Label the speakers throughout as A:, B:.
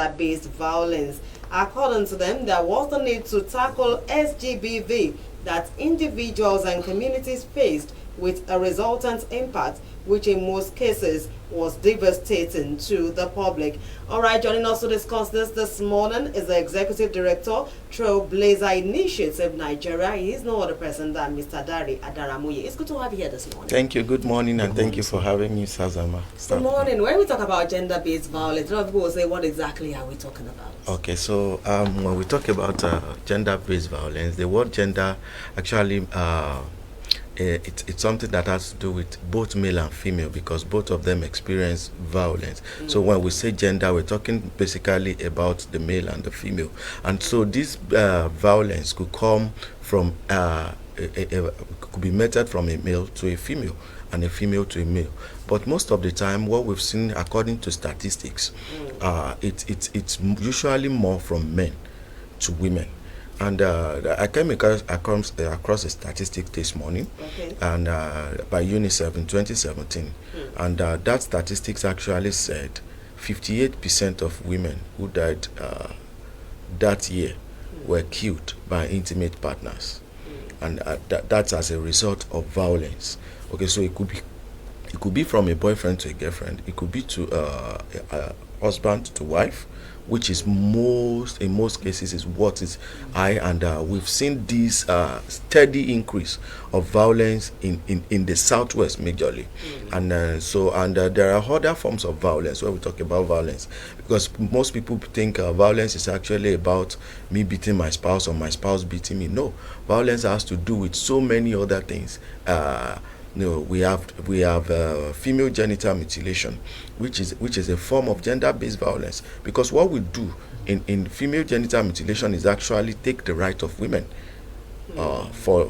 A: based violence. According to them, there was the need to tackle SGBV that individuals and communities faced with a resultant impact, which in most cases was devastating to the public. All right, joining us to discuss this morning is the Executive Director, Trailblazer Initiative Nigeria. He is no other person than Mr. Dari Adaramuye. It's good to have you here this morning.
B: Thank you. Good morning, and thank you for having me, Sazama.
A: Good morning. When we talk about gender-based violence, a lot of people will say, what exactly are we talking about?
B: Okay, so when we talk about gender-based violence, the word gender actually it's something that has to do with both male and female, because both of them experience violence. So when we say gender, we're talking basically about the male and the female. And so this violence could come from could be meted from a male to a female and a female to a male. But most of the time, what we've seen according to statistics, it's usually more from men to women. And I came across a statistic this morning, and by UNICEF in 2017, and that statistics actually said 58% of women who died that year were killed by intimate partners, and that's as a result of violence. Okay, so it could be from a boyfriend to a girlfriend. It could be to a husband to wife, which is in most cases is what is high, and we've seen this steady increase of violence in the southwest majorly. And there are other forms of violence where we talk about violence, because most people think violence is actually about me beating my spouse or my spouse beating me. No, violence has to do with so many other things. We have female genital mutilation, which is a form of gender-based violence, because what we do in female genital mutilation is actually take the right of women for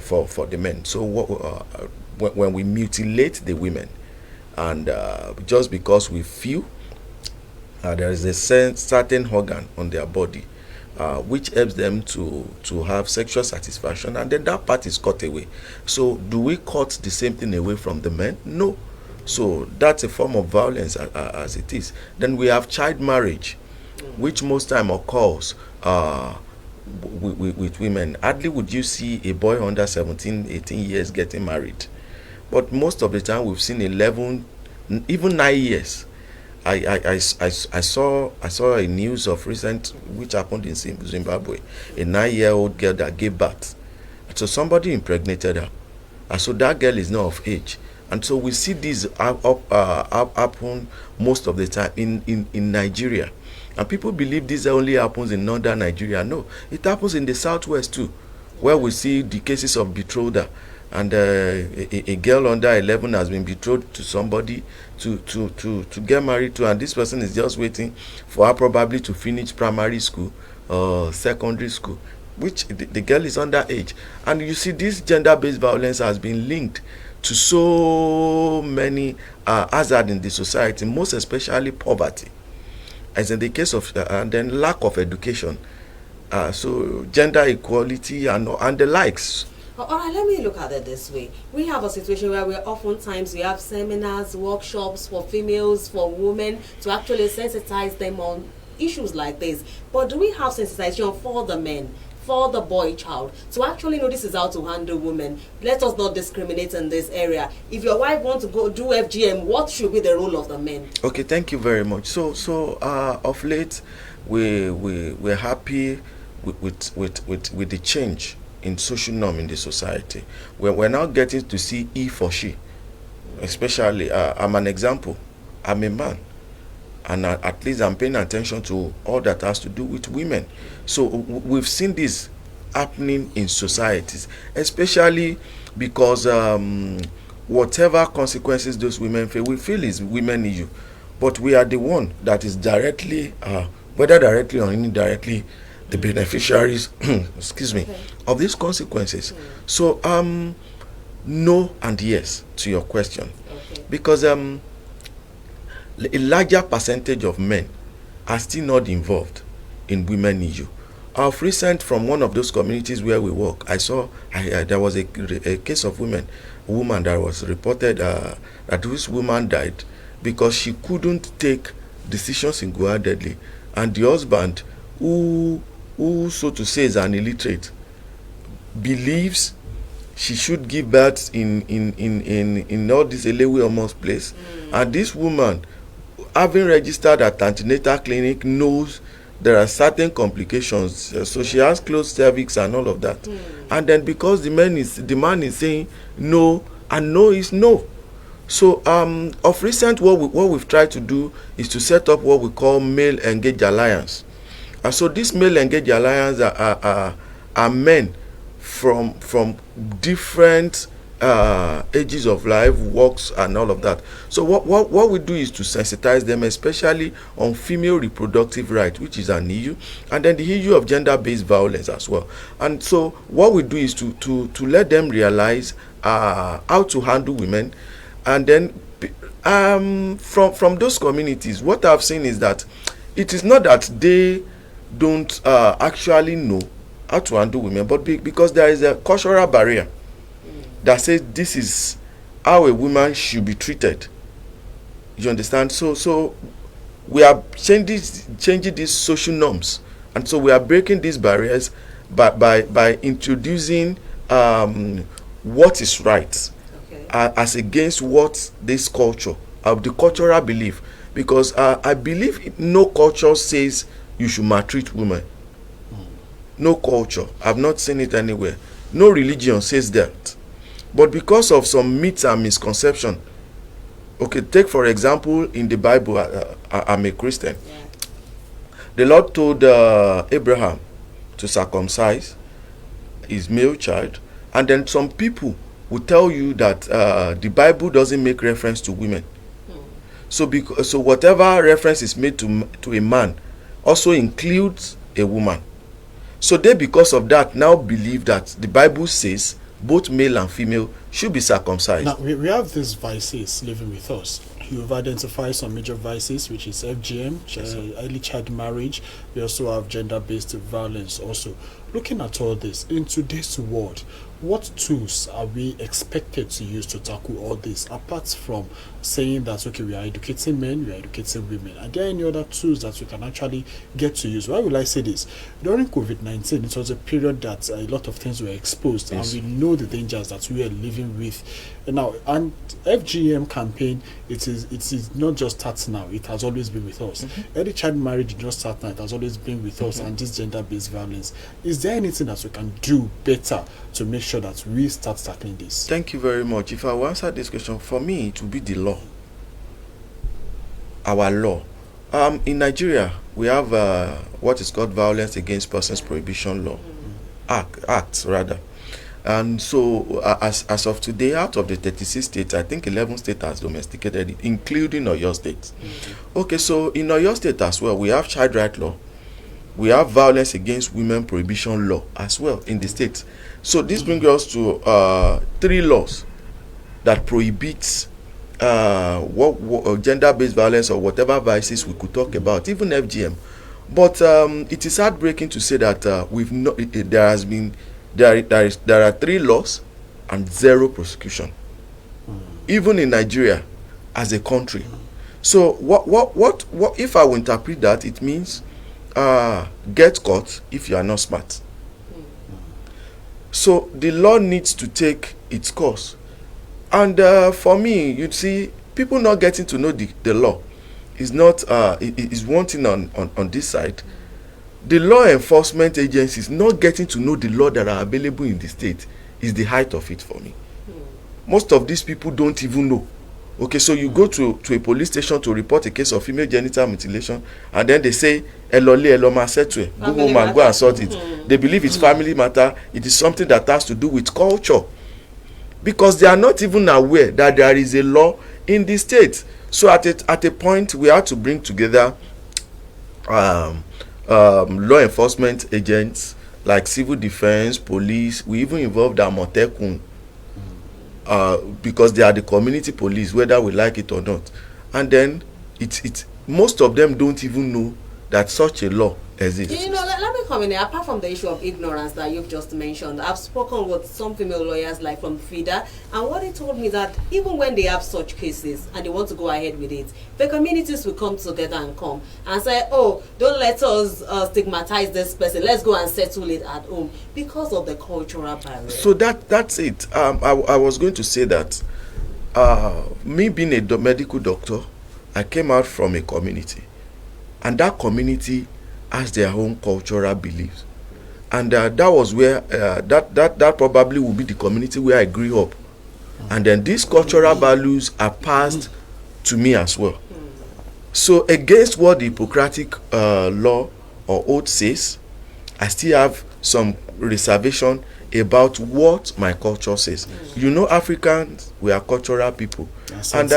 B: the men. So when we mutilate the women, and just because we feel there is a certain organ on their body which helps them to have sexual satisfaction, and then that part is cut away. So do we cut the same thing away from the men? No. So that's a form of violence as it is. Then we have child marriage, which most time occurs with women. Hardly would you see a boy under 17, 18 years getting married. But most of the time we've seen 11, even 9 years. I saw a news of recent which happened in Zimbabwe, a 9-year-old girl that gave birth. So somebody impregnated her, and so that girl is not of age. And so we see this happen most of the time in Nigeria, and people believe this only happens in northern Nigeria. No, it happens in the southwest too, where we see the cases of betrothal. And a girl under 11 has been betrothed to somebody to get married to, and this person is just waiting for her probably to finish primary school or secondary school, which the girl is underage. And you see, this gender-based violence has been linked to so many hazards in the society, most especially poverty, as in the case of and then lack of education, so gender equality and the likes.
A: All right, let me look at it this way. We have a situation where we have seminars, workshops for females, for women, to actually sensitize them on issues like this. But do we have sensitization for the men, for the boy child, to actually know this is how to handle women? Let us not discriminate in this area. If your wife wants to go do FGM, what should be the role of the men? Okay,
B: thank you very much. So of late, we're happy with the change in social norm in the society. We're now getting to see he for she. Especially, I'm an example. I'm a man, and at least I'm paying attention to all that has to do with women. So we've seen this happening in societies, especially because whatever consequences those women feel, we feel is women issue, but we are the one that is directly, whether directly or indirectly, the beneficiaries excuse me, of these consequences. So no and yes to your question, because a larger percentage of men are still not involved in women issue. Of recent, from one of those communities where we work, I saw there was a case of a woman that was reported that this woman died because she couldn't take decisions single-handedly and the husband, who so to say is an illiterate, believes she should give birth in all this Elewe Omo's place, and this woman, having registered at antenatal clinic, knows there are certain complications, so she has closed cervix and all of that, and then because the man is saying no, and no is no. So of recent, what we've tried to do is to set up what we call male engaged alliance, and so this male engaged alliance are men from different ages of life, walks, and all of that. So what we do is to sensitize them, especially on female reproductive rights, which is an issue, and then the issue of gender-based violence as well. And so what we do is to let them realize how to handle women, and then from those communities, what I've seen is that it is not that they don't actually know how to handle women, but because there is a cultural barrier that says this is how a woman should be treated. You understand? So we are changing these social norms, and so we are breaking these barriers by introducing what is right, okay, as against what this culture, the cultural belief, because I believe no culture says you should maltreat women. No culture. I've not seen it anywhere. No religion says that. But because of some myths and misconception, okay, take for example, in the Bible, I'm a Christian. Yeah. The Lord told Abraham to circumcise his male child, and then some people will tell you that the Bible doesn't make reference to women. So whatever reference is made to a man also includes a woman. So they, because of that, now believe that the Bible says both male and female should be circumcised.
C: Now, we have these vices living with us. You've identified some major vices, which is FGM, yes, early child marriage. We also have gender-based violence also. Looking at all this, in today's world, what tools are we expected to use to tackle all this, apart from saying that, okay, we are educating men, we are educating women? Are there any other tools that we can actually get to use? Why will I say this? During COVID-19, it was a period that a lot of things were exposed, yes, and we know the dangers that we are living with now. And FGM campaign, it is not just start now, it has always been with us. Early child marriage did not start now, it has always been with us, and this gender-based violence. Is there anything that we can do better to make sure that we start tackling this?
B: Thank you very much. If I will answer this question, for me it will be the law. Our law. In Nigeria, we have what is called Violence Against Persons Prohibition Law, acts rather. And so as of today, out of the 36 states, I think 11 states has domesticated it, including Oyo State. Okay, so in Oyo State as well, we have child right law. We have Violence Against Women Prohibition Law as well in the state. So this brings us to 3 laws that prohibits what gender-based violence or whatever vices we could talk about, even FGM. But it is heartbreaking to say that there are 3 laws and 0 prosecution, even in Nigeria as a country. So what if I will interpret that, it means get caught if you are not smart. So the law needs to take its course. And for me, you'd see people not getting to know the law is not is one thing on this side. The law enforcement agencies not getting to know the law that are available in the state is the height of it for me. Most of these people don't even know. Okay, so you go to a police station to report a case of female genital mutilation, and then they say, Eloma settle, go home and go and sort it. They believe it's family matter. It is something that has to do with culture, because they are not even aware that there is a law in the state. So at a point, we have to bring together law enforcement agents like civil defense, police. We even involved Amotekun, because they are the community police, whether we like it or not. And then most of them don't even know that such a law exists.
A: Let me come in here. Apart from the issue of ignorance that you've just mentioned, I've spoken with some female lawyers like from FIDA, and what they told me that even when they have such cases and they want to go ahead with it, the communities will come together and come and say, oh, don't let us stigmatize this person, let's go and settle it at home, because of the cultural barrier.
B: So that's it. I was going to say that me being a medical doctor, I came out from a community, and that community has their own cultural beliefs, and that was where that probably will be the community where I grew up, and then these cultural values are passed to me as well. So against what the Hippocratic law or oath says, I still have some reservation about what my culture says. Africans, we are cultural people, and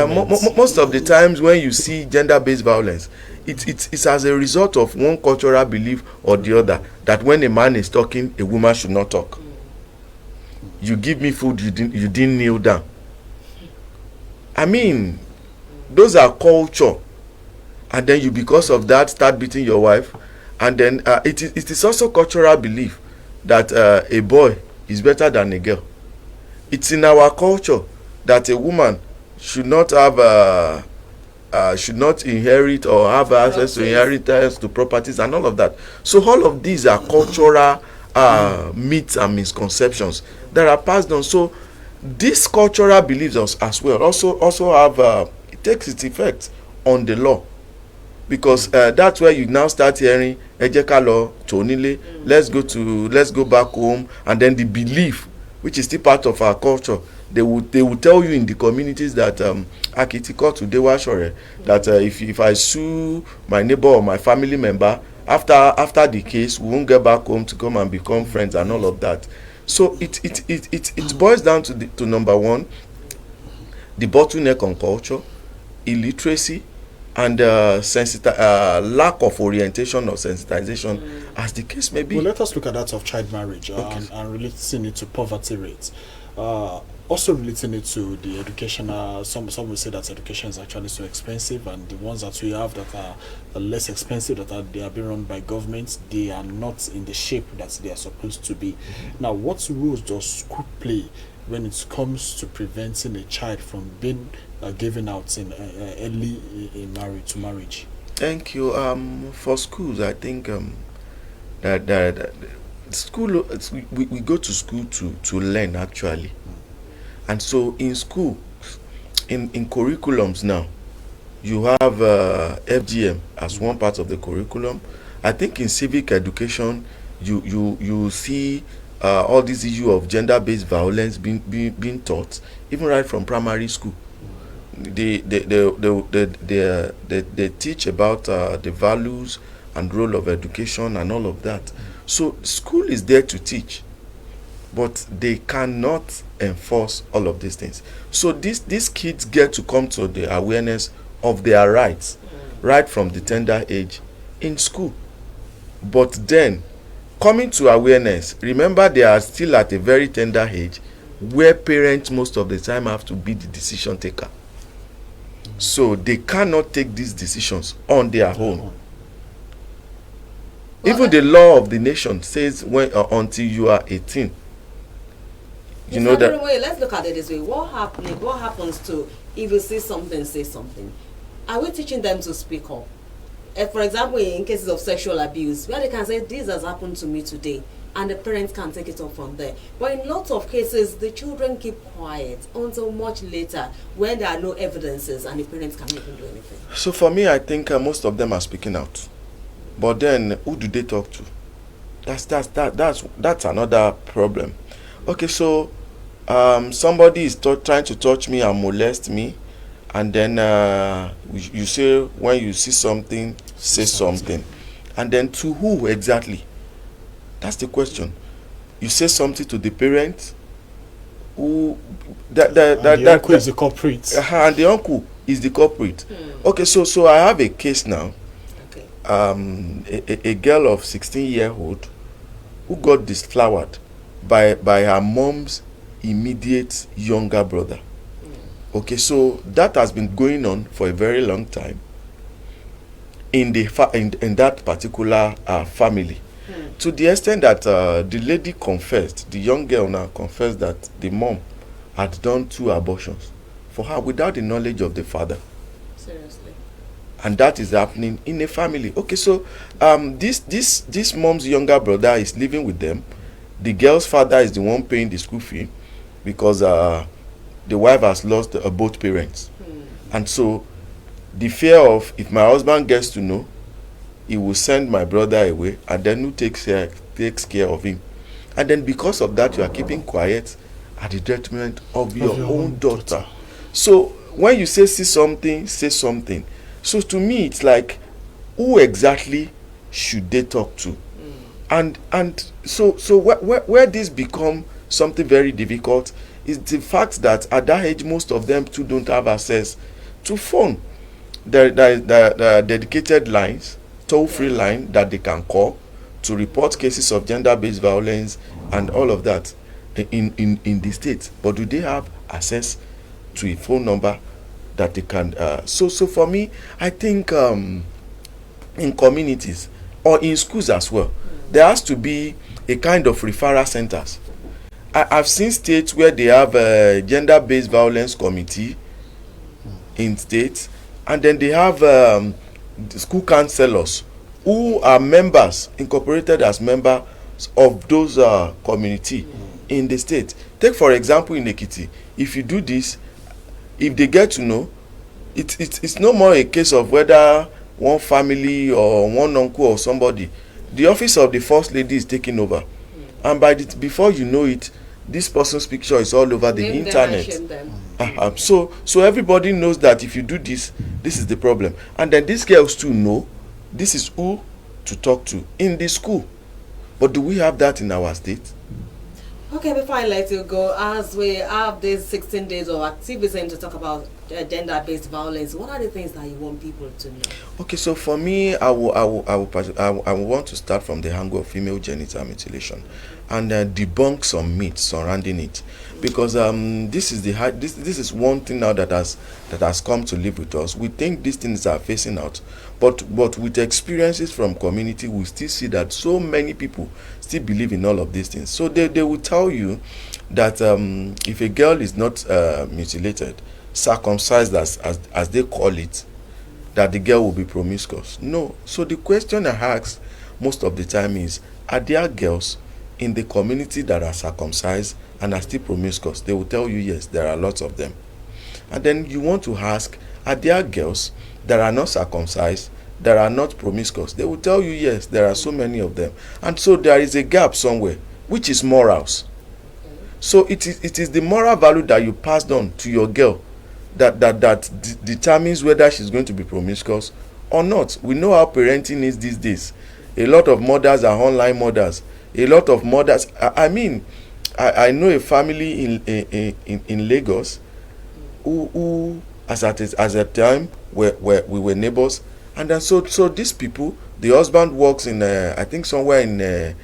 B: most of the times when you see gender-based violence, it's as a result of one cultural belief or the other, that when a man is talking, a woman should not talk. You give me food, you didn't kneel down. I mean, those are culture, and then you, because of that, start beating your wife, and then it is also cultural belief that a boy is better than a girl. It's in our culture that a woman should not have should not inherit or have access to inheritance, to properties, and all of that. So all of these are cultural myths and misconceptions that are passed on. So these cultural beliefs as well also have it takes its effect on the law, because that's where you now start hearing ejeka law tonile, let's go back home, and then the belief, which is still part of our culture, they will tell you in the communities that akitiko today washore, that if I sue my neighbor or my family member, after the case, we won't get back home to come and become friends and all of that. So it boils down to number one, the bottleneck on culture, illiteracy, and lack of orientation or sensitization, as the case may be.
C: Well, let us look at that of child marriage and relating it to poverty rates. Also relating it to the educational, some will say that education is actually so expensive, and the ones that we have that are less expensive, they are being run by governments, they are not in the shape that they are supposed to be. Now, what roles does school play when it comes to preventing a child from being given out in early in marriage?
B: Thank you. For schools, I think that school, we go to school to learn, actually. And so in school, in curriculums now, you have FGM as one part of the curriculum. I think in civic education, you see all this issue of gender-based violence being taught, even right from primary school. They teach about the values and role of education and all of that. So school is there to teach, but they cannot enforce all of these things. So these kids get to come to the awareness of their rights right from the tender age in school. But then, coming to awareness, remember they are still at a very tender age where parents most of the time have to be the decision taker. So they cannot take these decisions on their own. Even the law of the nation says until you are 18. You know that.
A: Let's look at it this way. What happens to if you see something, say something? Are we teaching them to speak up? For example, in cases of sexual abuse, where they can say, this has happened to me today, and the parents can take it up from there. But in lots of cases, the children keep quiet until much later, when there are no evidences and the parents can't even do anything.
B: So for me, I think most of them are speaking out. But then, who do they talk to? That's another problem. Okay, so somebody is trying to touch me and molest me, and then you say, when you see something, say something. And then to who exactly? That's the question. You say something to the parents, who
C: the uncle is the culprit.
B: And the uncle is the culprit. Okay, so I have a case now.
A: Okay.
B: A girl of 16-year-old who got disflowered by her mom's immediate younger brother. Okay, so that has been going on for a very long time. in in that particular family. To the extent that the lady confessed, the young girl now confessed that the mom had done 2 abortions for her without the knowledge of the father.
A: Seriously.
B: And that is happening in a family. Okay, so this mom's younger brother is living with them. The girl's father is the one paying the school fee because the wife has lost both parents. And so the fear of, if my husband gets to know, he will send my brother away, and then who takes care of him? And then because of that, you are keeping quiet at the detriment of your own daughter. So when you say something, say something. So to me, it's like, who exactly should they talk to? And so where this become something very difficult is the fact that at that age, most of them too don't have access to phone. There are dedicated lines, toll-free line that they can call to report cases of gender-based violence and all of that in the state. But do they have access to a phone number that they can? So for me, I think in communities or in schools as well, there has to be a kind of referral centers. I've seen states where they have a gender-based violence committee in states, and then they have school counselors who are members, incorporated as members of those community in the state. Take for example in Ekiti, if you do this, if they get to know, it's no more a case of whether one family or one uncle or somebody. The office of the first lady is taking over, and before you know it, this person's picture is all over the internet. So everybody knows that if you do this, this is the problem. And then these girls too know this is who to talk to in the school. But do we have that in our state?
A: Okay, before I let you go, as we have these 16 days of activism to talk about gender-based violence, what are the things that you want people to know? Okay,
B: so for me, I want to start from the angle of female genital mutilation and debunk some myths surrounding it, because this is one thing now that has come to live with us. We think these things are phasing out, but with experiences from community, we still see that so many people still believe in all of these things. So they will tell you that if a girl is not mutilated, circumcised as they call it, that the girl will be promiscuous. No. So the question I ask most of the time is, are there girls in the community that are circumcised and are still promiscuous? They will tell you yes, there are lots of them. And then you want to ask, are there girls that are not circumcised, that are not promiscuous? They will tell you yes, there are so many of them. And so there is a gap somewhere, which is morals. So it is the moral value that you passed on to your girl that determines whether she's going to be promiscuous or not. We know how parenting is these days. A lot of mothers are online mothers. A lot of mothers. I know a family in Lagos who as a time we were neighbors, and then so these people, the husband works in I think somewhere in